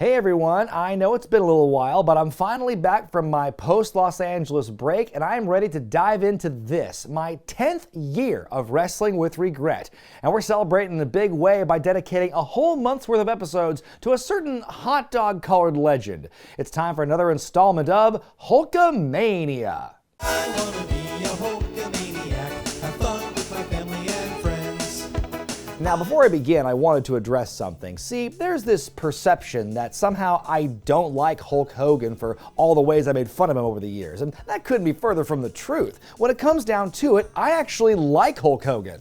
Hey everyone, I know it's been a little while, but I'm finally back from my post-Los Angeles break, and I'm ready to dive into this, my 10th year of Wrestling with Regret. And we're celebrating in a big way by dedicating a whole month's worth of episodes to a certain hot dog-colored legend. It's time for another installment of Hulkamania. I wanna be a Hulkamaniac, have fun with my family and friends. Now, before I begin, I wanted to address something. See, there's this perception that somehow I don't like Hulk Hogan for all the ways I made fun of him over the years, and that couldn't be further from the truth. When it comes down to it, I actually like Hulk Hogan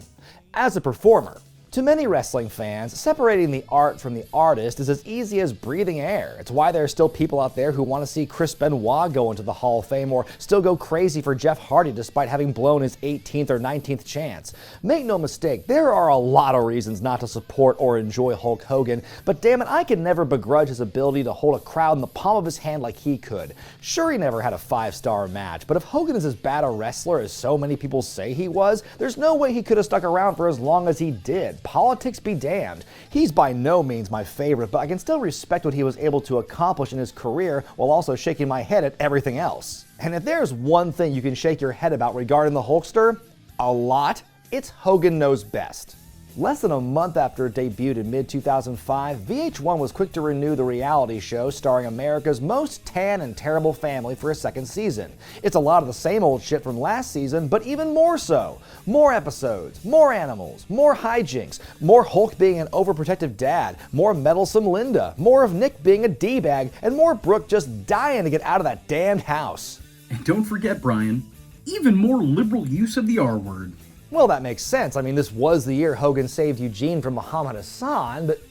as a performer. To many wrestling fans, separating the art from the artist is as easy as breathing air. It's why there are still people out there who want to see Chris Benoit go into the Hall of Fame or still go crazy for Jeff Hardy despite having blown his 18th or 19th chance. Make no mistake, there are a lot of reasons not to support or enjoy Hulk Hogan, but damn it, I can never begrudge his ability to hold a crowd in the palm of his hand like he could. Sure, he never had a 5-star match, but if Hogan is as bad a wrestler as so many people say he was, there's no way he could have stuck around for as long as he did. Politics be damned. He's by no means my favorite, but I can still respect what he was able to accomplish in his career while also shaking my head at everything else. And if there's one thing you can shake your head about regarding the Hulkster, a lot, it's Hogan Knows best. Less than a month after it debuted in mid-2005, VH1 was quick to renew the reality show starring America's most tan and terrible family for a second season. It's a lot of the same old shit from last season, but even more so. More episodes, more animals, more hijinks, more Hulk being an overprotective dad, more meddlesome Linda, more of Nick being a D-bag, and more Brooke just dying to get out of that damned house. And don't forget, Brian, even more liberal use of the R-word. Well, that makes sense. I mean, this was the year Hogan saved Eugene from Muhammad Hassan, but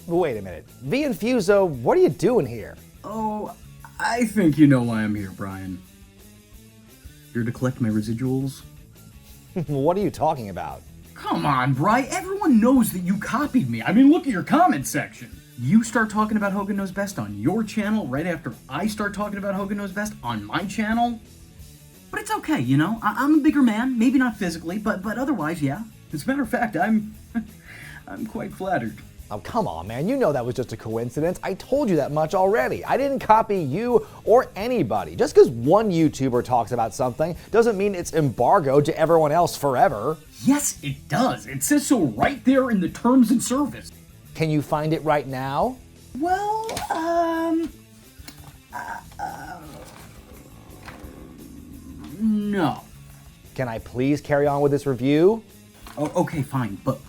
wait a minute. V and Fuso, what are you doing here? Oh, I think you know why I'm here, Brian. Here to collect my residuals? What are you talking about? Come on, Brian. Everyone knows that you copied me. I mean, look at your comment section. You start talking about Hogan Knows Best on your channel right after I start talking about Hogan Knows Best on my channel. But it's okay, you know? I'm a bigger man, maybe not physically, but otherwise, yeah. As a matter of fact, I'm quite flattered. Oh, come on, man. You know that was just a coincidence. I told you that much already. I didn't copy you or anybody. Just because one YouTuber talks about something doesn't mean it's embargoed to everyone else forever. Yes, it does. It says so right there in the terms and service. Can you find it right now? Well, no. Can I please carry on with this review? Oh, okay, fine, but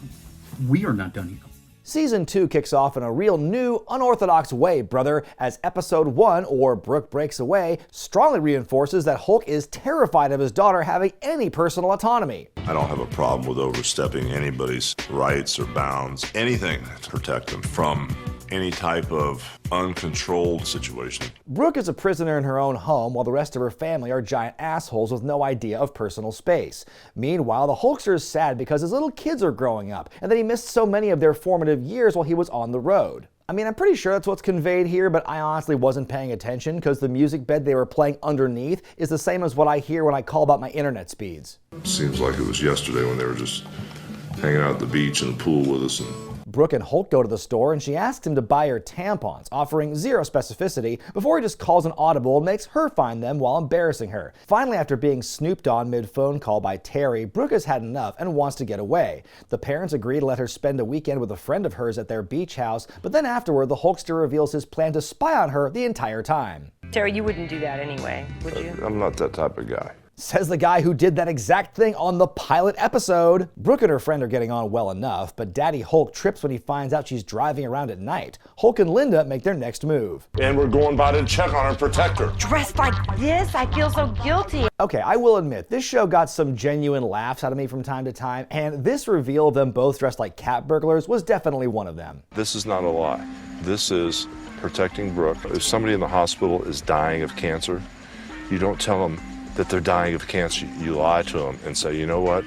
we are not done yet. Season 2 kicks off in a real new, unorthodox way, brother, as Episode 1, or Brooke Breaks Away, strongly reinforces that Hulk is terrified of his daughter having any personal autonomy. I don't have a problem with overstepping anybody's rights or bounds, anything to protect them from any type of uncontrolled situation. Brooke is a prisoner in her own home while the rest of her family are giant assholes with no idea of personal space. Meanwhile, the Hulkster is sad because his little kids are growing up and that he missed so many of their formative years while he was on the road. I mean, I'm pretty sure that's what's conveyed here, but I honestly wasn't paying attention because the music bed they were playing underneath is the same as what I hear when I call about my internet speeds. Seems like it was yesterday when they were just hanging out at the beach and the pool with us. Brooke and Hulk go to the store and she asks him to buy her tampons, offering zero specificity before he just calls an audible and makes her find them while embarrassing her. Finally, after being snooped on mid-phone call by Terry, Brooke has had enough and wants to get away. The parents agree to let her spend a weekend with a friend of hers at their beach house, but then afterward, the Hulkster reveals his plan to spy on her the entire time. Terry, you wouldn't do that anyway, would you? I'm not that type of guy. Says the guy who did that exact thing on the pilot episode. Brooke and her friend are getting on well enough, but Daddy Hulk trips when he finds out she's driving around at night. Hulk and Linda make their next move. And we're going by to check on her and protect her. Dressed like this? I feel so guilty. Okay, I will admit, this show got some genuine laughs out of me from time to time, and this reveal of them both dressed like cat burglars was definitely one of them. This is not a lie. This is protecting Brooke. If somebody in the hospital is dying of cancer, you don't tell them that they're dying of cancer. You lie to them and say, you know what?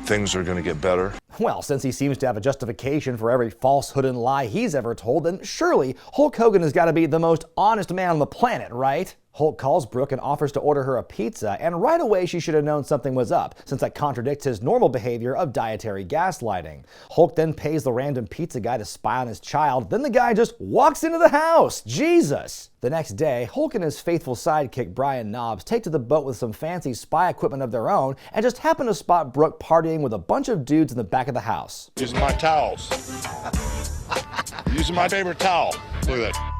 Things are going to get better. Well, since he seems to have a justification for every falsehood and lie he's ever told, then surely Hulk Hogan has got to be the most honest man on the planet, right? Hulk calls Brooke and offers to order her a pizza, and right away she should have known something was up, since that contradicts his normal behavior of dietary gaslighting. Hulk then pays the random pizza guy to spy on his child, then the guy just walks into the house. Jesus! The next day, Hulk and his faithful sidekick Brian Knobbs take to the boat with some fancy spy equipment of their own and just happen to spot Brooke partying with a bunch of dudes in the back of the house. Using my towels. Using my favorite towel. Look at that.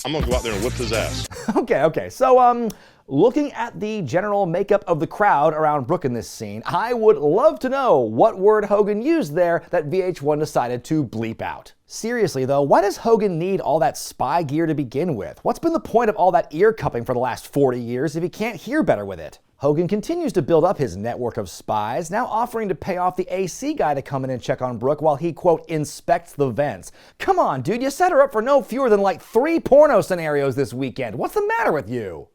I'm gonna go out there and whip his ass. Okay, so looking at the general makeup of the crowd around Brooke in this scene, I would love to know what word Hogan used there that VH1 decided to bleep out. Seriously though, why does Hogan need all that spy gear to begin with? What's been the point of all that ear cupping for the last 40 years if he can't hear better with it? Hogan continues to build up his network of spies, now offering to pay off the AC guy to come in and check on Brooke while he, quote, inspects the vents. Come on, dude, you set her up for no fewer than like 3 porno scenarios this weekend. What's the matter with you?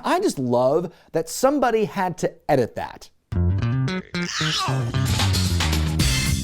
I just love that somebody had to edit that.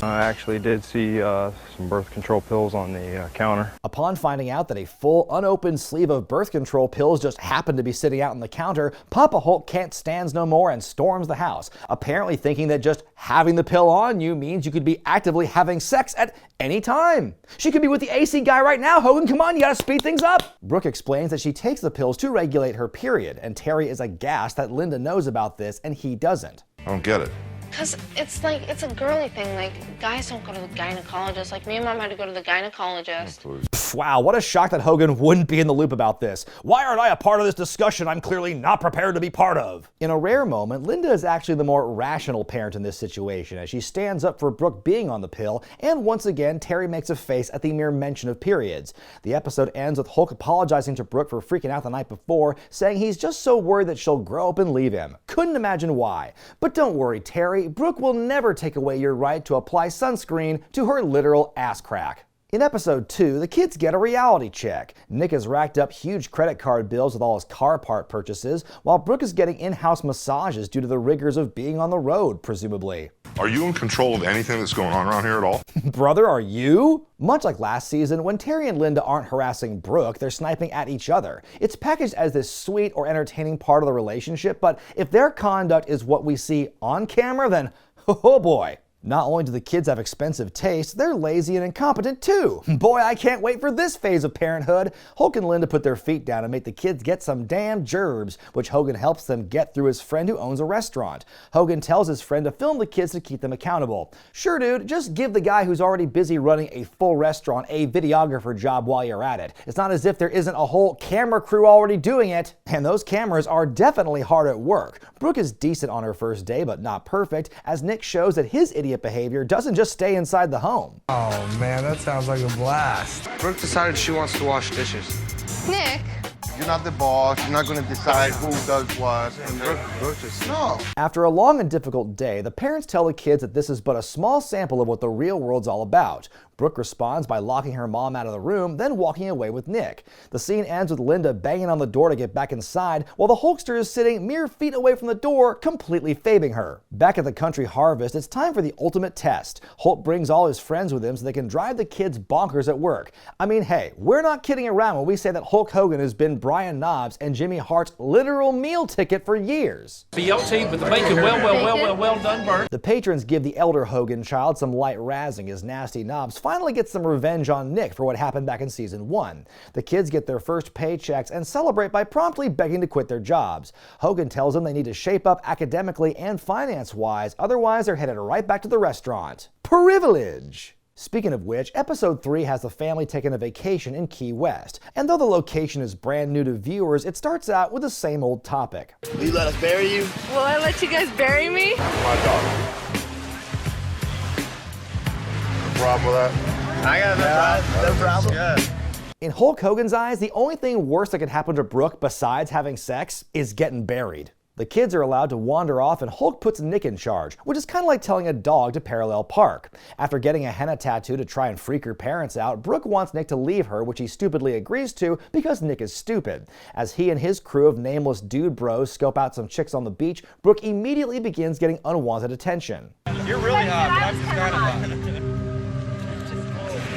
I actually did see some birth control pills on the counter. Upon finding out that a full unopened sleeve of birth control pills just happened to be sitting out on the counter, Papa Hulk can't stand no more and storms the house, apparently thinking that just having the pill on you means you could be actively having sex at any time. She could be with the AC guy right now, Hogan, come on, you gotta speed things up. Brooke explains that she takes the pills to regulate her period, and Terry is aghast that Linda knows about this and he doesn't. I don't get it. Because it's a girly thing. Like, guys don't go to the gynecologist. Like, me and Mom had to go to the gynecologist. Wow, what a shock that Hogan wouldn't be in the loop about this. Why aren't I a part of this discussion I'm clearly not prepared to be part of? In a rare moment, Linda is actually the more rational parent in this situation as she stands up for Brooke being on the pill, and once again, Terry makes a face at the mere mention of periods. The episode ends with Hulk apologizing to Brooke for freaking out the night before, saying he's just so worried that she'll grow up and leave him. Couldn't imagine why. But don't worry, Terry, Brooke will never take away your right to apply sunscreen to her literal ass crack. In episode 2, the kids get a reality check. Nick has racked up huge credit card bills with all his car part purchases, while Brooke is getting in-house massages due to the rigors of being on the road, presumably. Are you in control of anything that's going on around here at all? Brother, are you? Much like last season, when Terry and Linda aren't harassing Brooke, they're sniping at each other. It's packaged as this sweet or entertaining part of the relationship, but if their conduct is what we see on camera, then oh boy. Not only do the kids have expensive taste, they're lazy and incompetent too. Boy, I can't wait for this phase of parenthood. Hulk and Linda put their feet down and make the kids get some damn gerbs, which Hogan helps them get through his friend who owns a restaurant. Hogan tells his friend to film the kids to keep them accountable. Sure, dude, just give the guy who's already busy running a full restaurant a videographer job while you're at it. It's not as if there isn't a whole camera crew already doing it. And those cameras are definitely hard at work. Brooke is decent on her first day, but not perfect, as Nick shows that his idiot behavior doesn't just stay inside the home. Oh man, that sounds like a blast. Brooke decided she wants to wash dishes. Nick, You're not the boss. You're not going to decide who does what. And Brooke just... No. After a long and difficult day, the parents tell the kids that this is but a small sample of what the real world's all about. Brooke responds by locking her mom out of the room, then walking away with Nick. The scene ends with Linda banging on the door to get back inside, while the Hulkster is sitting mere feet away from the door, completely fabing her. Back at the country harvest, it's time for the ultimate test. Hulk brings all his friends with him so they can drive the kids bonkers at work. I mean, hey, we're not kidding around when we say that Hulk Hogan has been Brian Knobbs and Jimmy Hart's literal meal ticket for years. BLT, but the bacon well done, Bert. The patrons give the elder Hogan child some light razzing as Nasty Knobbs finally gets some revenge on Nick for what happened back in season 1. The kids get their first paychecks and celebrate by promptly begging to quit their jobs. Hogan tells them they need to shape up academically and finance-wise, otherwise they're headed right back to the restaurant. Privilege! Speaking of which, episode 3 has the family taking a vacation in Key West. And though the location is brand new to viewers, it starts out with the same old topic. Will you let us bury you? will I let you guys bury me? My dog. No problem with that? I got no problem. Good. In Hulk Hogan's eyes, the only thing worse that could happen to Brooke besides having sex is getting buried. The kids are allowed to wander off and Hulk puts Nick in charge, which is kind of like telling a dog to parallel park. After getting a henna tattoo to try and freak her parents out, Brooke wants Nick to leave her, which he stupidly agrees to because Nick is stupid. As he and his crew of nameless dude bros scope out some chicks on the beach, Brooke immediately begins getting unwanted attention. You're really hot, but I'm just kind of hot.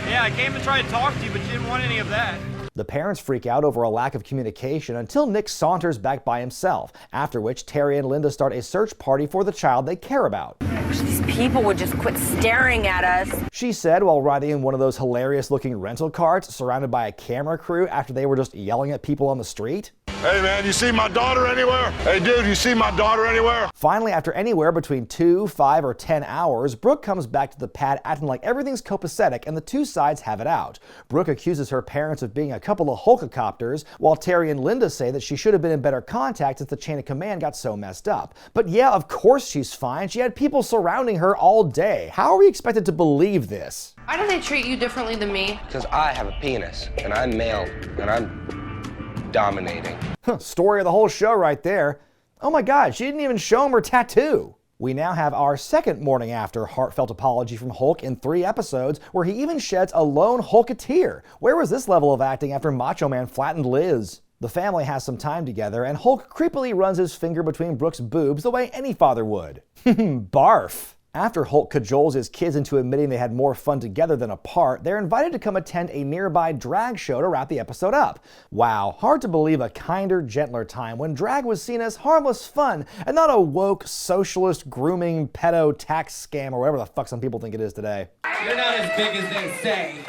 Yeah, I came to try to talk to you, but you didn't want any of that. The parents freak out over a lack of communication until Nick saunters back by himself, after which Terry and Linda start a search party for the child they care about. These people would just quit staring at us. She said while riding in one of those hilarious-looking rental carts surrounded by a camera crew after they were just yelling at people on the street. Hey man, you see my daughter anywhere? Hey dude, you see my daughter anywhere? Finally, after anywhere between 2, 5, or 10 hours, Brooke comes back to the pad acting like everything's copacetic and the two sides have it out. Brooke accuses her parents of being a couple of Hulkacopters, while Terry and Linda say that she should have been in better contact since the chain of command got so messed up. But yeah, of course she's fine. She had people surrounding her all day. How are we expected to believe this? Why do they treat you differently than me? Because I have a penis, and I'm male, and I'm dominating. Story of the whole show right there. Oh my God, she didn't even show him her tattoo. We now have our second morning after heartfelt apology from Hulk in 3 episodes, where he even sheds a lone Hulketeer. Where was this level of acting after Macho Man flattened Liz? The family has some time together, and Hulk creepily runs his finger between Brooke's boobs the way any father would. Barf. After Hulk cajoles his kids into admitting they had more fun together than apart, they're invited to come attend a nearby drag show to wrap the episode up. Wow, hard to believe a kinder, gentler time when drag was seen as harmless fun and not a woke, socialist, grooming, pedo, tax scam, or whatever the fuck some people think it is today. You're not as big as they say.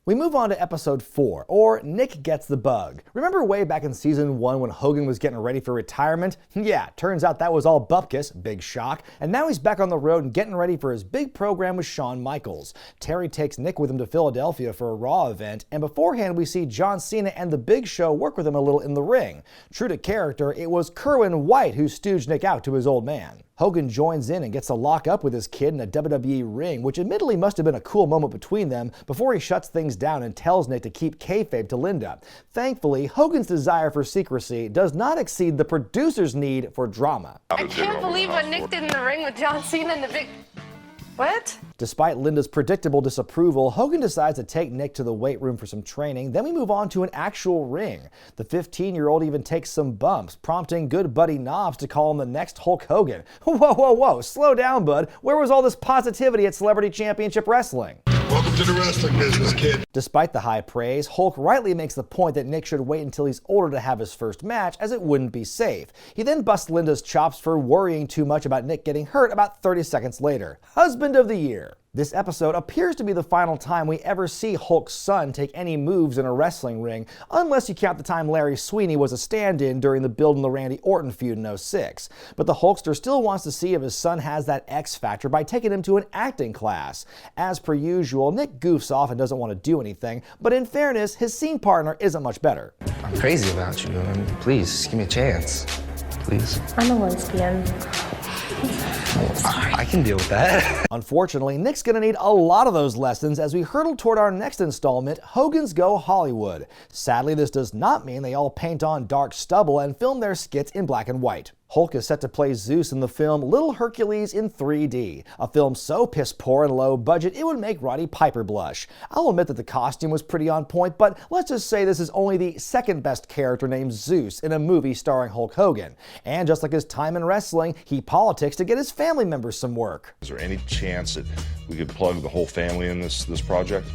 We move on to episode 4, or Nick Gets the Bug. Remember way back in season 1 when Hogan was getting ready for retirement? Yeah, turns out that was all bupkis, big shock, and now he's back on the road and getting ready for his big program with Shawn Michaels. Terry takes Nick with him to Philadelphia for a Raw event, and beforehand we see John Cena and The Big Show work with him a little in the ring. True to character, it was Kerwin White who stooged Nick out to his old man. Hogan joins in and gets to lock up with his kid in a WWE ring, which admittedly must have been a cool moment between them before he shuts things down and tells Nick to keep kayfabe to Linda. Thankfully, Hogan's desire for secrecy does not exceed the producer's need for drama. I can't believe what Nick did in the ring with John Cena and the big... What? Despite Linda's predictable disapproval, Hogan decides to take Nick to the weight room for some training, then we move on to an actual ring. The 15-year-old even takes some bumps, prompting good buddy Knobs to call him the next Hulk Hogan. Whoa, whoa, whoa, slow down, bud. Where was all this positivity at Celebrity Championship Wrestling? Welcome to the wrestling business, kid. Despite the high praise, Hulk rightly makes the point that Nick should wait until he's older to have his first match, as it wouldn't be safe. He then busts Linda's chops for worrying too much about Nick getting hurt about 30 seconds later. Husband of the year. This episode appears to be the final time we ever see Hulk's son take any moves in a wrestling ring, unless you count the time Larry Sweeney was a stand-in during the build in the Randy Orton feud in 06. But the Hulkster still wants to see if his son has that X factor by taking him to an acting class. As per usual, Nick goofs off and doesn't want to do anything, but in fairness, his scene partner isn't much better. I'm crazy about you. I mean, please, just give me a chance. Please. I'm a lesbian. I can deal with that. Unfortunately, Nick's gonna need a lot of those lessons as we hurtle toward our next installment, Hogan's Go Hollywood. Sadly, this does not mean they all paint on dark stubble and film their skits in black and white. Hulk is set to play Zeus in the film Little Hercules in 3D, a film so piss poor and low budget it would make Roddy Piper blush. I'll admit that the costume was pretty on point, but let's just say this is only the second best character named Zeus in a movie starring Hulk Hogan. And just like his time in wrestling, he politics to get his family members some work. Is there any chance that we could plug the whole family in this project?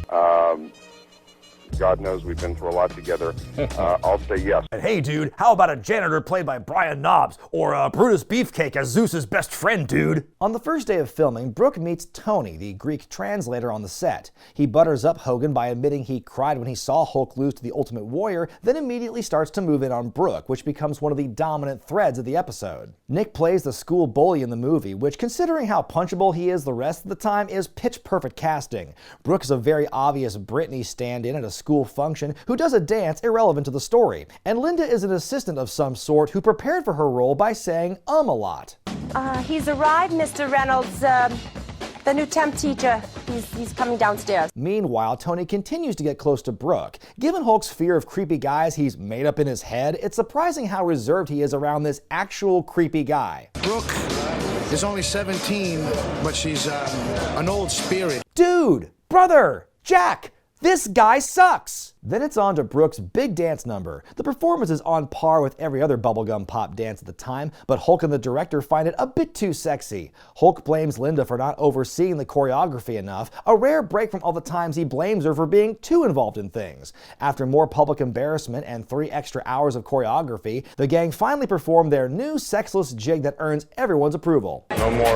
God knows we've been through a lot together. I'll say yes. And hey dude, how about a janitor played by Brian Knobs, or Brutus Beefcake as Zeus's best friend, dude? On the first day of filming, Brooke meets Tony, the Greek translator on the set. He butters up Hogan by admitting he cried when he saw Hulk lose to the Ultimate Warrior, then immediately starts to move in on Brooke, which becomes one of the dominant threads of the episode. Nick plays the school bully in the movie, which, considering how punchable he is the rest of the time, is pitch-perfect casting. Brooke is a very obvious Britney stand-in at a school function who does a dance irrelevant to the story, and Linda is an assistant of some sort who prepared for her role by saying a lot. He's arrived, Mr. Reynolds, the new temp teacher. He he's coming downstairs. Meanwhile, Tony continues to get close to Brooke. Given Hulk's fear of creepy guys he's made up in his head, it's surprising how reserved he is around this actual creepy guy. Brooke is only 17, but she's an old spirit. Dude! Brother! Jack! This guy sucks! Then it's on to Brooke's big dance number. The performance is on par with every other bubblegum pop dance at the time, but Hulk and the director find it a bit too sexy. Hulk blames Linda for not overseeing the choreography enough, a rare break from all the times he blames her for being too involved in things. After more public embarrassment and 3 extra hours of choreography, the gang finally performed their new sexless jig that earns everyone's approval. No more,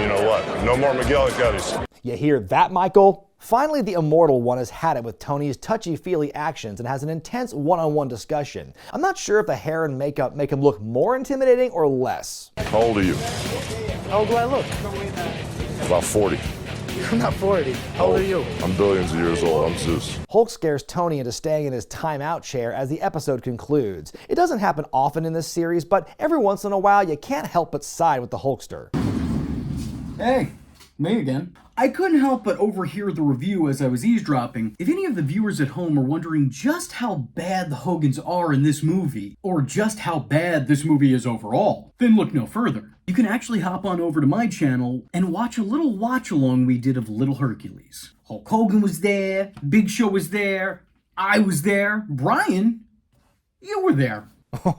you know what? No more McGillicuddies. You hear that, Michael? Finally, the Immortal One has had it with Tony's touchy-feely actions and has an intense one-on-one discussion. I'm not sure if the hair and makeup make him look more intimidating or less. How old are you? How old do I look? About 40. I'm not 40. How old are you? I'm billions of years old. I'm Zeus. Hulk scares Tony into staying in his timeout chair as the episode concludes. It doesn't happen often in this series, but every once in a while you can't help but side with the Hulkster. Hey, me again. I couldn't help but overhear the review as I was eavesdropping. If any of the viewers at home are wondering just how bad the Hogans are in this movie, or just how bad this movie is overall, then look no further. You can actually hop on over to my channel and watch a little watch-along we did of Little Hercules. Hulk Hogan was there, Big Show was there, I was there, Brian, you were there.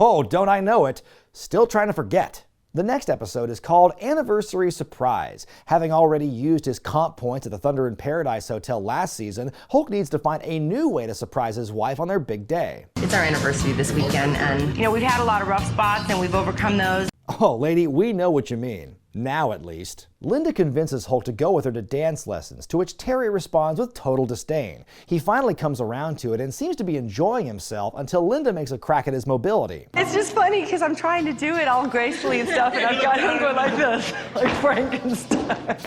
Oh, don't I know it? Still trying to forget. The next episode is called Anniversary Surprise. Having already used his comp points at the Thunder in Paradise Hotel last season, Hulk needs to find a new way to surprise his wife on their big day. It's our anniversary this weekend, and, we've had a lot of rough spots, and we've overcome those. Oh, lady, we know what you mean. Now, at least. Linda convinces Hulk to go with her to dance lessons, to which Terry responds with total disdain. He finally comes around to it and seems to be enjoying himself until Linda makes a crack at his mobility. It's just funny because I'm trying to do it all gracefully and stuff, and I've got him going like this, like Frankenstein.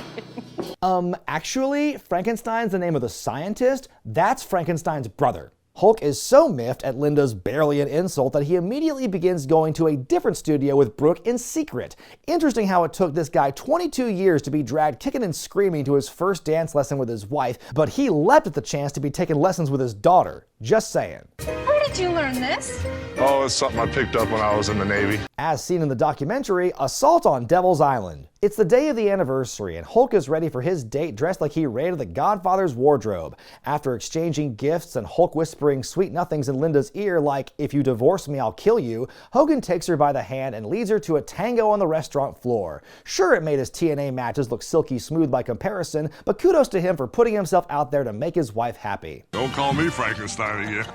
Actually, Frankenstein's the name of the scientist. That's Frankenstein's brother. Hulk is so miffed at Linda's barely an insult that he immediately begins going to a different studio with Brooke in secret. Interesting how it took this guy 22 years to be dragged kicking and screaming to his first dance lesson with his wife, but he leapt at the chance to be taking lessons with his daughter. Just saying. Where did you learn this? Oh, it's something I picked up when I was in the Navy. As seen in the documentary, Assault on Devil's Island. It's the day of the anniversary, and Hulk is ready for his date dressed like he raided the Godfather's wardrobe. After exchanging gifts and Hulk whispering sweet nothings in Linda's ear like, "If you divorce me, I'll kill you," Hogan takes her by the hand and leads her to a tango on the restaurant floor. Sure, it made his TNA matches look silky smooth by comparison, but kudos to him for putting himself out there to make his wife happy. Don't call me Frankenstein again.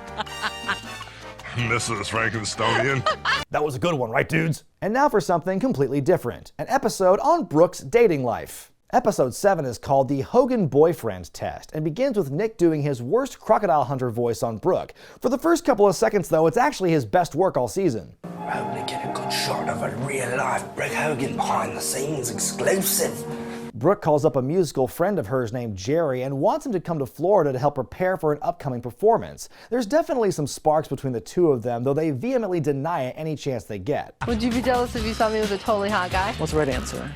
Mrs. Frankensteinian. That was a good one, right, dudes? And now for something completely different. An episode on Brooke's dating life. Episode 7 is called the Hogan Boyfriend Test and begins with Nick doing his worst crocodile hunter voice on Brooke. For the first couple of seconds, though, it's actually his best work all season. I hope they get a good shot of a real-life Brooke Hogan behind-the-scenes exclusive. Brooke calls up a musical friend of hers named Jerry and wants him to come to Florida to help prepare for an upcoming performance. There's definitely some sparks between the two of them, though they vehemently deny it any chance they get. Would you be jealous if you saw me with a totally hot guy? What's the right answer?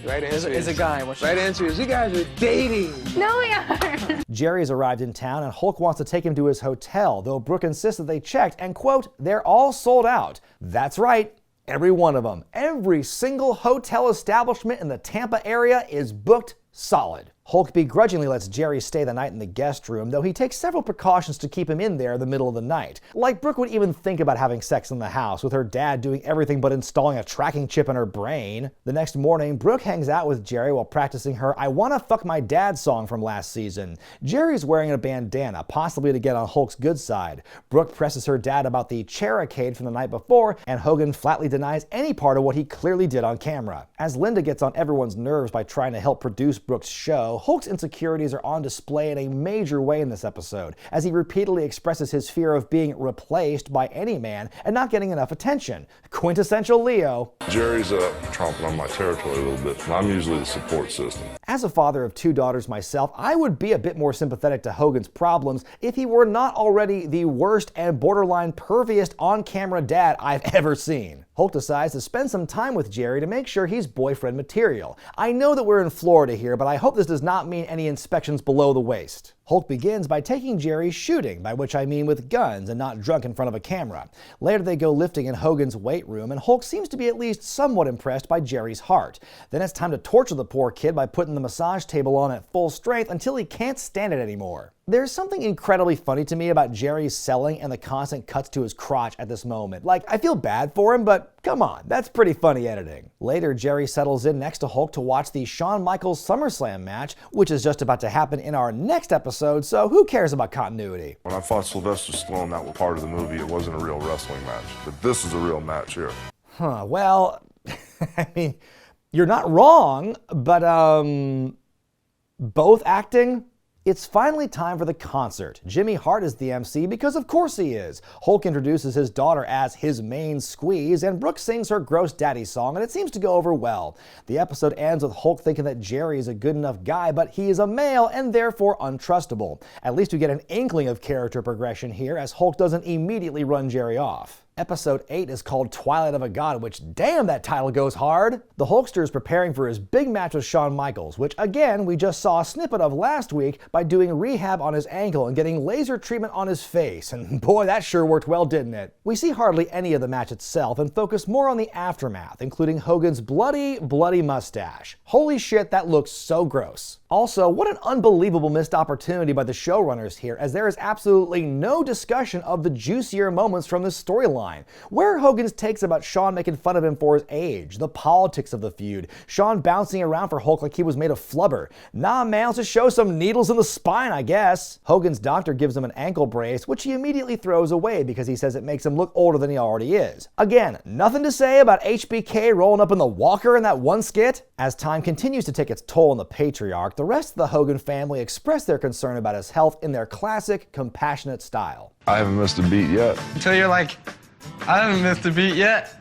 Right answer is a guy. Right answer is you guys are dating. No, we aren't. Jerry's arrived in town and Hulk wants to take him to his hotel, though Brooke insists that they checked and, quote, "they're all sold out." That's right. Every one of them. Every single hotel establishment in the Tampa area is booked solid. Hulk begrudgingly lets Jerry stay the night in the guest room, though he takes several precautions to keep him in there in the middle of the night. Like Brooke would even think about having sex in the house, with her dad doing everything but installing a tracking chip in her brain. The next morning, Brooke hangs out with Jerry while practicing her "I Wanna Fuck My Dad" song from last season. Jerry's wearing a bandana, possibly to get on Hulk's good side. Brooke presses her dad about the Chairacade from the night before, and Hogan flatly denies any part of what he clearly did on camera. As Linda gets on everyone's nerves by trying to help produce Brooke's show, Hulk's insecurities are on display in a major way in this episode, as he repeatedly expresses his fear of being replaced by any man and not getting enough attention. Quintessential Leo. Jerry's tromping on my territory a little bit, and I'm usually the support system. As a father of 2 daughters myself, I would be a bit more sympathetic to Hogan's problems if he were not already the worst and borderline perviest on-camera dad I've ever seen. Hulk decides to spend some time with Jerry to make sure he's boyfriend material. I know that we're in Florida here, but I hope this does not mean any inspections below the waist. Hulk begins by taking Jerry shooting, by which I mean with guns and not drunk in front of a camera. Later they go lifting in Hogan's weight room, and Hulk seems to be at least somewhat impressed by Jerry's heart. Then it's time to torture the poor kid by putting the massage table on at full strength until he can't stand it anymore. There's something incredibly funny to me about Jerry's selling and the constant cuts to his crotch at this moment. Like, I feel bad for him, but come on, that's pretty funny editing. Later, Jerry settles in next to Hulk to watch the Shawn Michaels SummerSlam match, which is just about to happen in our next episode, so who cares about continuity? When I fought Sylvester Stallone, that was part of the movie. It wasn't a real wrestling match. But this is a real match here. Well, I mean, you're not wrong, but, both acting? It's finally time for the concert. Jimmy Hart is the MC because of course he is. Hulk introduces his daughter as his main squeeze, and Brooke sings her Gross Daddy song, and it seems to go over well. The episode ends with Hulk thinking that Jerry is a good enough guy, but he is a male and therefore untrustable. At least we get an inkling of character progression here, as Hulk doesn't immediately run Jerry off. Episode 8 is called Twilight of a God, which damn, that title goes hard. The Hulkster is preparing for his big match with Shawn Michaels, which again we just saw a snippet of last week by doing rehab on his ankle and getting laser treatment on his face, and boy, that sure worked well, didn't it? We see hardly any of the match itself and focus more on the aftermath, including Hogan's bloody mustache. Holy shit, that looks so gross. Also, what an unbelievable missed opportunity by the showrunners here, as there is absolutely no discussion of the juicier moments from this storyline. Where are Hogan's takes about Shawn making fun of him for his age, the politics of the feud, Shawn bouncing around for Hulk like he was made of flubber? Nah man, let's just show some needles in the spine, I guess. Hogan's doctor gives him an ankle brace, which he immediately throws away because he says it makes him look older than he already is. Again, nothing to say about HBK rolling up in the walker in that one skit? As time continues to take its toll on the patriarch, the rest of the Hogan family express their concern about his health in their classic, compassionate style. I haven't missed a beat yet. Until you're like, I haven't missed a beat yet.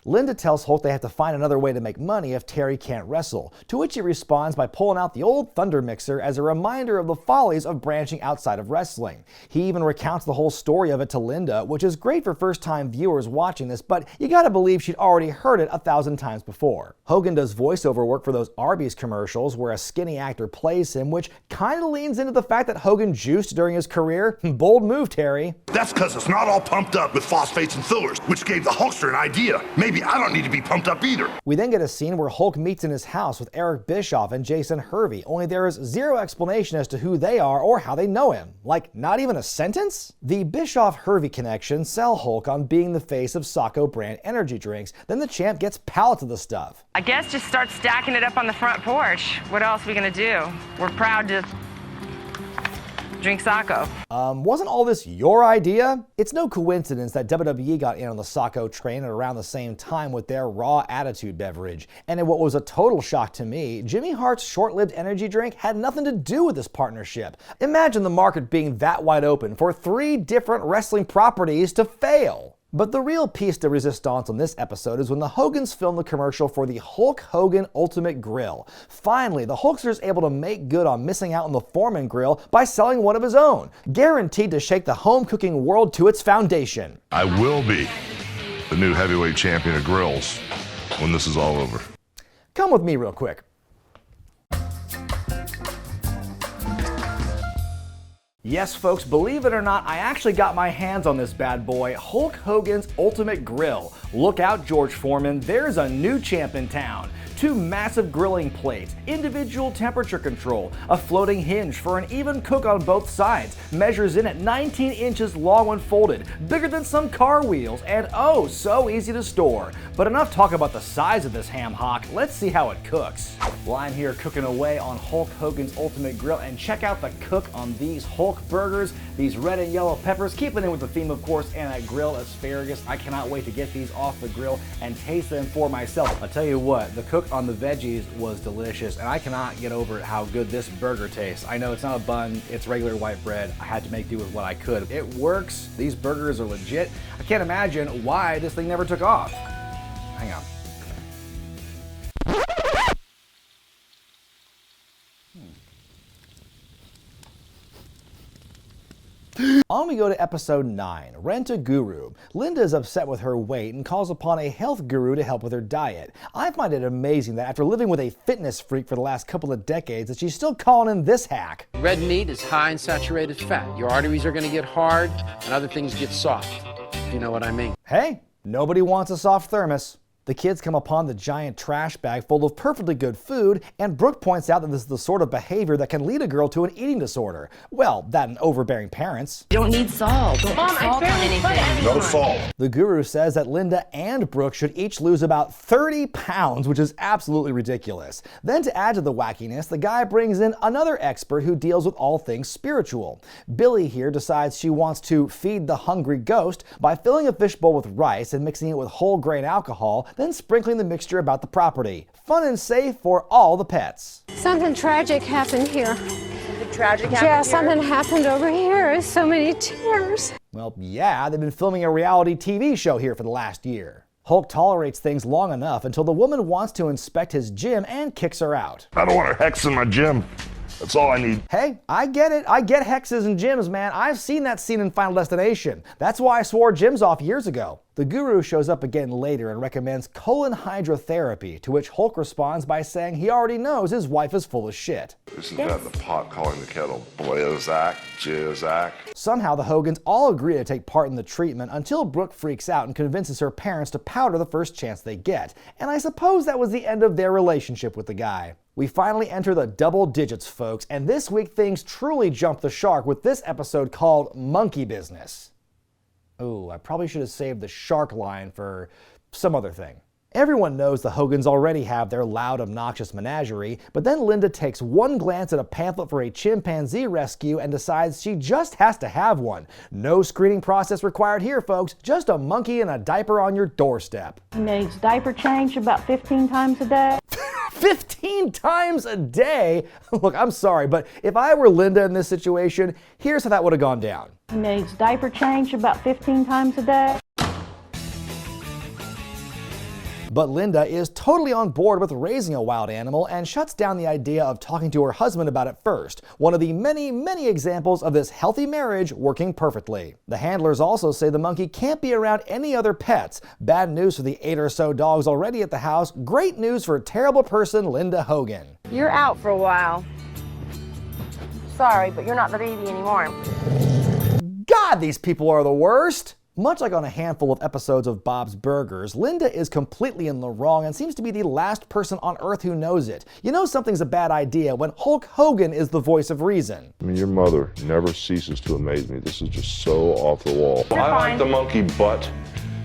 Linda tells Hulk they have to find another way to make money if Terry can't wrestle, to which he responds by pulling out the old Thunder Mixer as a reminder of the follies of branching outside of wrestling. He even recounts the whole story of it to Linda, which is great for first-time viewers watching this, but you gotta believe she'd already heard it 1,000 times before. Hogan does voiceover work for those Arby's commercials where a skinny actor plays him, which kinda leans into the fact that Hogan juiced during his career. Bold move, Terry. That's because it's not all pumped up with phosphates and fillers, which gave the Hulkster an idea. Maybe I don't need to be pumped up either. We then get a scene where Hulk meets in his house with Eric Bischoff and Jason Hervey, only there is zero explanation as to who they are or how they know him. Like, not even a sentence? The Bischoff-Hervey connection sell Hulk on being the face of Sacco brand energy drinks, then the champ gets pallets of the stuff. I guess just start stacking it up on the front porch. What else are we gonna do? We're proud to drink Sacco. Wasn't all this your idea? It's no coincidence that WWE got in on the Sacco train at around the same time with their Raw Attitude beverage. And in what was a total shock to me, Jimmy Hart's short-lived energy drink had nothing to do with this partnership. Imagine the market being that wide open for 3 different wrestling properties to fail. But the real piece de resistance on this episode is when the Hogans film the commercial for the Hulk Hogan Ultimate Grill. Finally, the Hulkster is able to make good on missing out on the Foreman grill by selling one of his own, guaranteed to shake the home cooking world to its foundation. I will be the new heavyweight champion of grills when this is all over. Come with me real quick. Yes, folks, believe it or not, I actually got my hands on this bad boy, Hulk Hogan's Ultimate Grill. Look out, George Foreman, there's a new champ in town. 2 massive grilling plates, individual temperature control, a floating hinge for an even cook on both sides, measures in at 19 inches long when folded, bigger than some car wheels, and oh, so easy to store. But enough talk about the size of this ham hock, let's see how it cooks. Well, I'm here cooking away on Hulk Hogan's Ultimate Grill, and check out the cook on these Hulk burgers, these red and yellow peppers, keeping in with the theme, of course, and that grilled asparagus. I cannot wait to get these off the grill and taste them for myself. I'll tell you what, the cook on the veggies was delicious, and I cannot get over how good this burger tastes. I know it's not a bun, it's regular white bread. I had to make do with what I could. It works, these burgers are legit. I can't imagine why this thing never took off. Hang on. On we go to episode 9, Rent a Guru. Linda is upset with her weight and calls upon a health guru to help with her diet. I find it amazing that after living with a fitness freak for the last couple of decades that she's still calling in this hack. Red meat is high in saturated fat. Your arteries are going to get hard and other things get soft. You know what I mean? Hey, nobody wants a soft thermos. The kids come upon the giant trash bag full of perfectly good food, and Brooke points out that this is the sort of behavior that can lead a girl to an eating disorder. Well, that and overbearing parents. You don't need salt. Don't Mom, put salt on anything. No salt. The guru says that Linda and Brooke should each lose about 30 pounds, which is absolutely ridiculous. Then to add to the wackiness, the guy brings in another expert who deals with all things spiritual. Billy here decides she wants to feed the hungry ghost by filling a fishbowl with rice and mixing it with whole grain alcohol, then sprinkling the mixture about the property. Fun and safe for all the pets. Something tragic happened here. Something tragic happened Yeah, here? something happened over here. So many tears. Well, yeah, they've been filming a reality TV show here for the last year. Hulk tolerates things long enough until the woman wants to inspect his gym and kicks her out. I don't want a hex in my gym. That's all I need. Hey, I get it. I get hexes and gyms, man. I've seen that scene in Final Destination. That's why I swore gyms off years ago. The guru shows up again later and recommends colon hydrotherapy, to which Hulk responds by saying he already knows his wife is full of shit. Isn't that the pot calling the kettle Blizzack, Jizzack? Somehow the Hogans all agree to take part in the treatment until Brooke freaks out and convinces her parents to powder the first chance they get. And I suppose that was the end of their relationship with the guy. We finally enter the double digits, folks, and this week things truly jump the shark with this episode called Monkey Business. Ooh, I probably should have saved the shark line for some other thing. Everyone knows the Hogans already have their loud, obnoxious menagerie, but then Linda takes one glance at a pamphlet for a chimpanzee rescue and decides she just has to have one. No screening process required here, folks, just a monkey in a diaper on your doorstep. He needs diaper change about 15 times a day. 15 times a day? Look, I'm sorry, but if I were Linda in this situation, here's how that would have gone down. He needs diaper change about 15 times a day. But Linda is totally on board with raising a wild animal and shuts down the idea of talking to her husband about it first. One of the many, many examples of this healthy marriage working perfectly. The handlers also say the monkey can't be around any other pets. Bad news for the 8 or so dogs already at the house. Great news for terrible person Linda Hogan. You're out for a while. Sorry, but you're not the baby anymore. God, these people are the worst! Much like on a handful of episodes of Bob's Burgers, Linda is completely in the wrong and seems to be the last person on earth who knows it. You know something's a bad idea when Hulk Hogan is the voice of reason. I mean, your mother never ceases to amaze me. This is just so off the wall. I like the monkey, but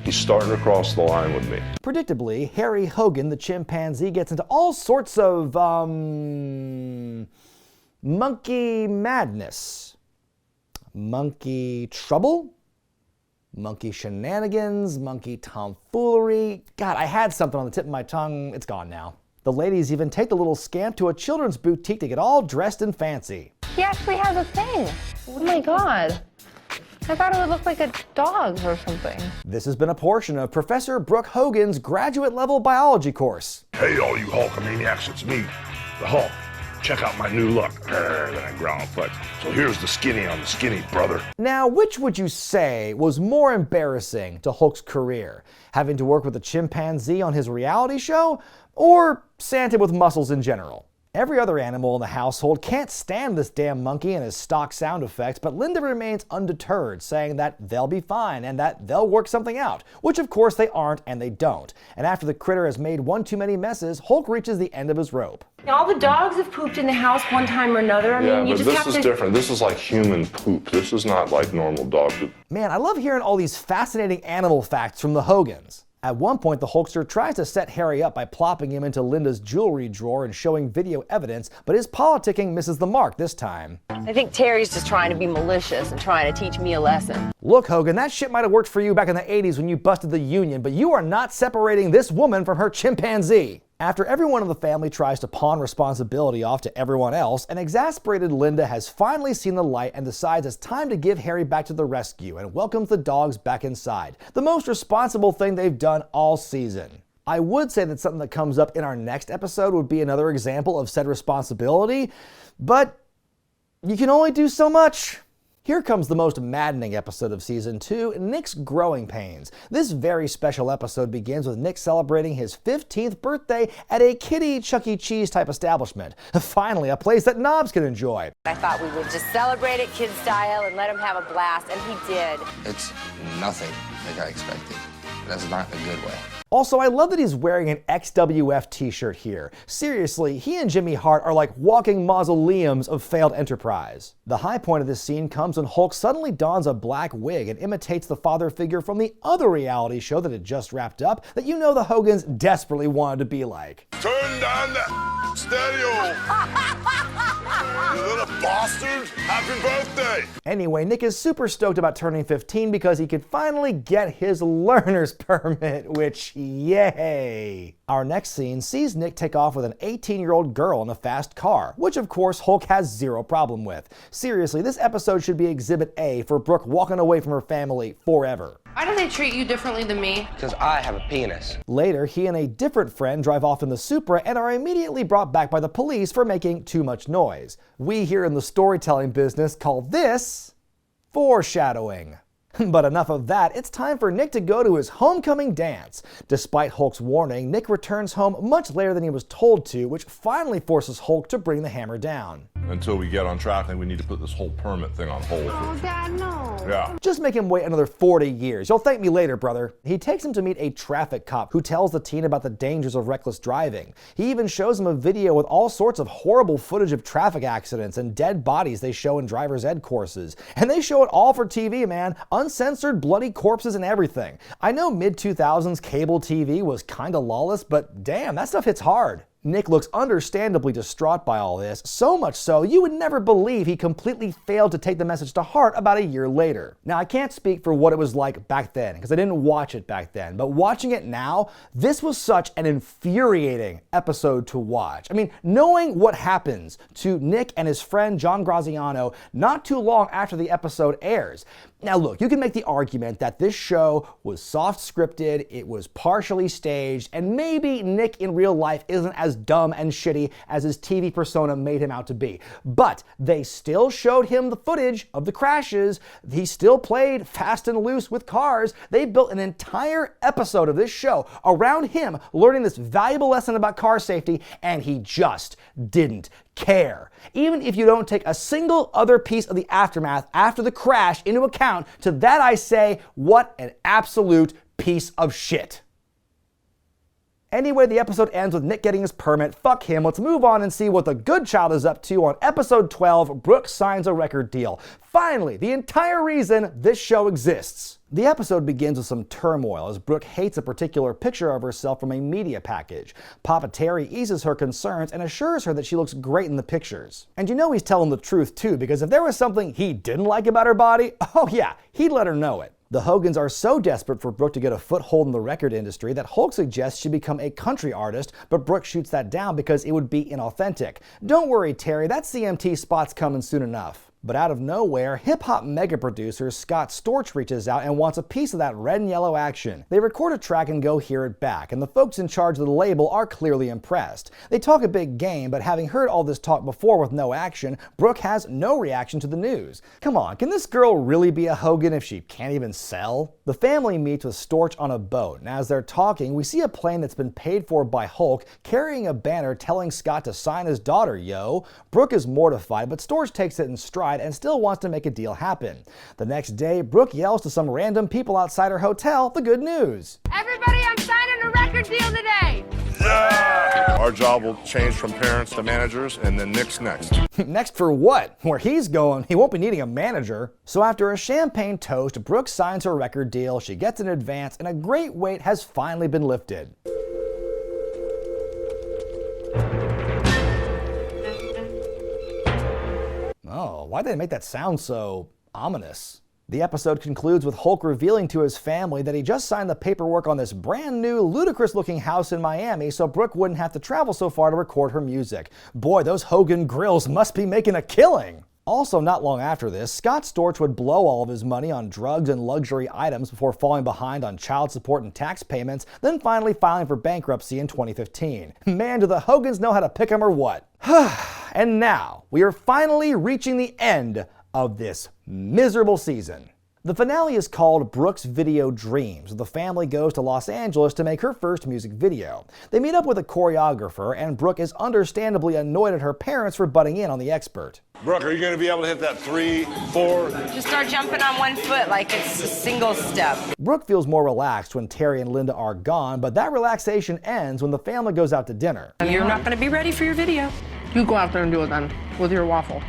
he's starting to cross the line with me. Predictably, Harry Hogan, the chimpanzee, gets into all sorts of, monkey madness. Monkey trouble? Monkey shenanigans, monkey tomfoolery. God, I had something on the tip of my tongue. It's gone now. The ladies even take the little scamp to a children's boutique to get all dressed and fancy. He actually has a thing. Oh my God. I thought it would look like a dog or something. This has been a portion of Professor Brooke Hogan's graduate-level biology course. Hey, all you Hulkamaniacs, it's me, the Hulk. Check out my new look. Then I growl, but so here's the skinny on the skinny, brother. Now, which would you say was more embarrassing to Hulk's career? Having to work with a chimpanzee on his reality show, or Santa with muscles in general? Every other animal in the household can't stand this damn monkey and his stock sound effects, but Linda remains undeterred, saying that they'll be fine and that they'll work something out, which of course they aren't and they don't. And after the critter has made one too many messes, Hulk reaches the end of his rope. All the dogs have pooped in the house one time or another. I mean, you just have to... This is different. This is like human poop. This is not like normal dog poop. Man, I love hearing all these fascinating animal facts from the Hogans. At one point, the Hulkster tries to set Harry up by plopping him into Linda's jewelry drawer and showing video evidence, but his politicking misses the mark this time. I think Terry's just trying to be malicious and trying to teach me a lesson. Look, Hogan, that shit might have worked for you back in the 80s when you busted the Union, but you are not separating this woman from her chimpanzee. After everyone in the family tries to pawn responsibility off to everyone else, an exasperated Linda has finally seen the light and decides it's time to give Harry back to the rescue and welcomes the dogs back inside. The most responsible thing they've done all season. I would say that something that comes up in our next episode would be another example of said responsibility, but you can only do so much. Here comes the most maddening episode of Season 2, Nick's Growing Pains. This very special episode begins with Nick celebrating his 15th birthday at a kiddie Chuck E. Cheese type establishment. Finally, a place that knobs can enjoy. I thought we would just celebrate it kid style and let him have a blast, and he did. It's nothing like I expected. That's not in a good way. Also, I love that he's wearing an XWF t-shirt here. Seriously, he and Jimmy Hart are like walking mausoleums of failed enterprise. The high point of this scene comes when Hulk suddenly dons a black wig and imitates the father figure from the other reality show that had just wrapped up that you know the Hogans desperately wanted to be like. Turn down that stereo! You little bastard! Happy birthday! Anyway, Nick is super stoked about turning 15 because he could finally get his learner's permit, which, yay! Our next scene sees Nick take off with an 18-year-old girl in a fast car, which of course Hulk has zero problem with. Seriously, this episode should be Exhibit A for Brooke walking away from her family forever. Why do they treat you differently than me? Because I have a penis. Later, he and a different friend drive off in the Supra and are immediately brought back by the police for making too much noise. We here in the storytelling business call this foreshadowing. But enough of that, it's time for Nick to go to his homecoming dance. Despite Hulk's warning, Nick returns home much later than he was told to, which finally forces Hulk to bring the hammer down. Until we get on track, I think we need to put this whole permit thing on hold. Oh, Dad, no. Yeah. Just make him wait another 40 years. You'll thank me later, brother. He takes him to meet a traffic cop who tells the teen about the dangers of reckless driving. He even shows him a video with all sorts of horrible footage of traffic accidents and dead bodies they show in driver's ed courses. And they show it all for TV, man. Uncensored, bloody corpses and everything. I know mid-2000s cable TV was kinda lawless, but damn, that stuff hits hard. Nick looks understandably distraught by all this, so much so you would never believe he completely failed to take the message to heart about a year later. Now, I can't speak for what it was like back then, because I didn't watch it back then, but watching it now, this was such an infuriating episode to watch. I mean, knowing what happens to Nick and his friend John Graziano not too long after the episode airs. Now look, you can make the argument that this show was soft scripted, it was partially staged, and maybe Nick in real life isn't as dumb and shitty as his TV persona made him out to be. But they still showed him the footage of the crashes, he still played fast and loose with cars. They built an entire episode of this show around him learning this valuable lesson about car safety, and he just didn't care. Even if you don't take a single other piece of the aftermath after the crash into account, to that I say, what an absolute piece of shit. Anyway, the episode ends with Nick getting his permit. Fuck him. Let's move on and see what the good child is up to on episode 12, Brooke signs a record deal. Finally, the entire reason this show exists. The episode begins with some turmoil as Brooke hates a particular picture of herself from a media package. Papa Terry eases her concerns and assures her that she looks great in the pictures. And you know he's telling the truth too, because if there was something he didn't like about her body, oh yeah, he'd let her know it. The Hogans are so desperate for Brooke to get a foothold in the record industry that Hulk suggests she become a country artist, but Brooke shoots that down because it would be inauthentic. Don't worry, Terry, that CMT spot's coming soon enough. But out of nowhere, hip-hop mega producer Scott Storch reaches out and wants a piece of that red and yellow action. They record a track and go hear it back, and the folks in charge of the label are clearly impressed. They talk a big game, but having heard all this talk before with no action, Brooke has no reaction to the news. Come on, can this girl really be a Hogan if she can't even sell? The family meets with Storch on a boat, and as they're talking, we see a plane that's been paid for by Hulk carrying a banner telling Scott to sign his daughter, yo. Brooke is mortified, but Storch takes it in stride and still wants to make a deal happen. The next day, Brooke yells to some random people outside her hotel the good news. Everybody, I'm signing a record deal today. Yeah! Our job will change from parents to managers, and then Nick's next. Next for what? Where he's going, he won't be needing a manager. So after a champagne toast, Brooke signs her record deal, she gets an advance, and a great weight has finally been lifted. Oh, why did they make that sound so ominous? The episode concludes with Hulk revealing to his family that he just signed the paperwork on this brand new, ludicrous-looking house in Miami so Brooke wouldn't have to travel so far to record her music. Boy, those Hogan grills must be making a killing! Also, not long after this, Scott Storch would blow all of his money on drugs and luxury items before falling behind on child support and tax payments, then finally filing for bankruptcy in 2015. Man, do the Hogans know how to pick 'em or what? And now, we are finally reaching the end of this Miserable season. The finale is called Brooke's Video Dreams. The family goes to Los Angeles to make her first music video. They meet up with a choreographer, and Brooke is understandably annoyed at her parents for butting in on the expert. Brooke, are you going to be able to hit that 3, 4? Just start jumping on one foot like it's a single step. Brooke feels more relaxed when Terry and Linda are gone, but that relaxation ends when the family goes out to dinner. You're not going to be ready for your video. You go out there and do it then, with your waffle.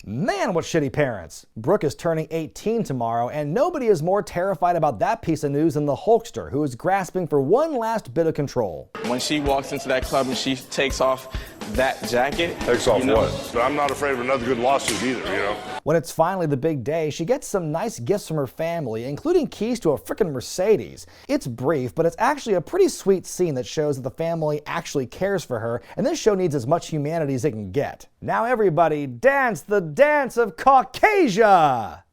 Man, what shitty parents. Brooke is turning 18 tomorrow, and nobody is more terrified about that piece of news than the Hulkster, who is grasping for one last bit of control. When she walks into that club and she takes off that jacket. Takes off what? But I'm not afraid of another good lawsuit either, you know? When it's finally the big day, she gets some nice gifts from her family, including keys to a frickin' Mercedes. It's brief, but it's actually a pretty sweet scene that shows that the family actually cares for her, and this show needs as much humanity as it can get. Now everybody dance the dance of Caucasia!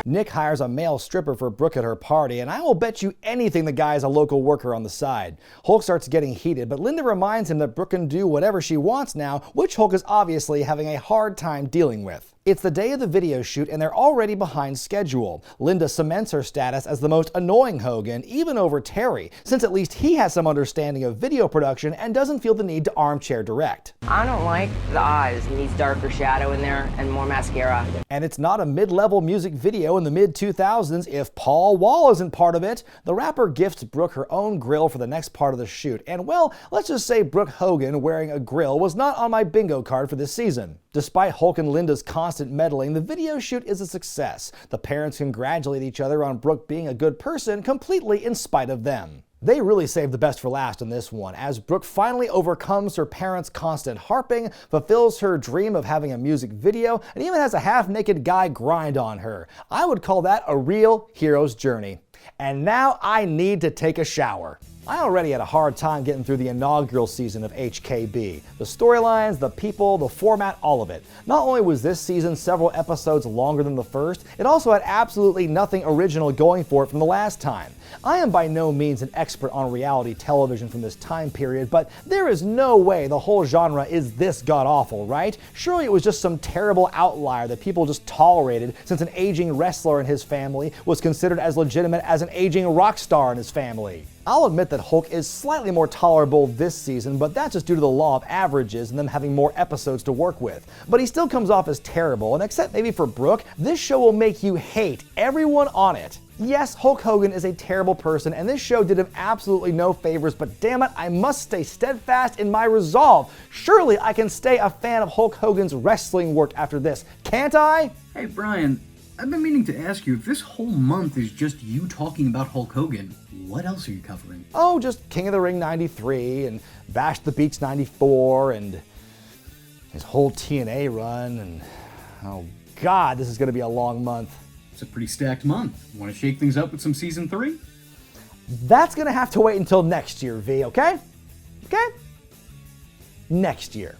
Nick hires a male stripper for Brooke at her party, and I will bet you anything the guy is a local worker on the side. Hulk starts getting heated, but Linda reminds him that Brooke can do whatever she wants now, which Hulk is obviously having a hard time dealing with. It's the day of the video shoot, and they're already behind schedule. Linda cements her status as the most annoying Hogan, even over Terry, since at least he has some understanding of video production and doesn't feel the need to armchair direct. I don't like the eyes. It needs darker shadow in there and more mascara. And it's not a mid-level music video in the mid-2000s if Paul Wall isn't part of it. The rapper gifts Brooke her own grill for the next part of the shoot, and well, let's just say Brooke Hogan wearing a grill was not on my bingo card for this season. Despite Hulk and Linda's constant meddling, the video shoot is a success. The parents congratulate each other on Brooke being a good person, completely in spite of them. They really saved the best for last in this one, as Brooke finally overcomes her parents' constant harping, fulfills her dream of having a music video, and even has a half-naked guy grind on her. I would call that a real hero's journey. And now I need to take a shower. I already had a hard time getting through the inaugural season of HKB. The storylines, the people, the format, all of it. Not only was this season several episodes longer than the first, it also had absolutely nothing original going for it from the last time. I am by no means an expert on reality television from this time period, but there is no way the whole genre is this god-awful, right? Surely it was just some terrible outlier that people just tolerated since an aging wrestler in his family was considered as legitimate as an aging rock star in his family. I'll admit that Hulk is slightly more tolerable this season, but that's just due to the law of averages and them having more episodes to work with. But he still comes off as terrible, and except maybe for Brooke, this show will make you hate everyone on it. Yes, Hulk Hogan is a terrible person, and this show did him absolutely no favors, but damn it, I must stay steadfast in my resolve. Surely I can stay a fan of Hulk Hogan's wrestling work after this, can't I? Hey Brian, I've been meaning to ask you, if this whole month is just you talking about Hulk Hogan, what else are you covering? Oh, just King of the Ring 93 and Bash the Beach 94 and his whole TNA run, and oh God, this is going to be a long month. It's a pretty stacked month. Want to shake things up with some season 3? That's going to have to wait until next year, V, okay? Okay? Next year.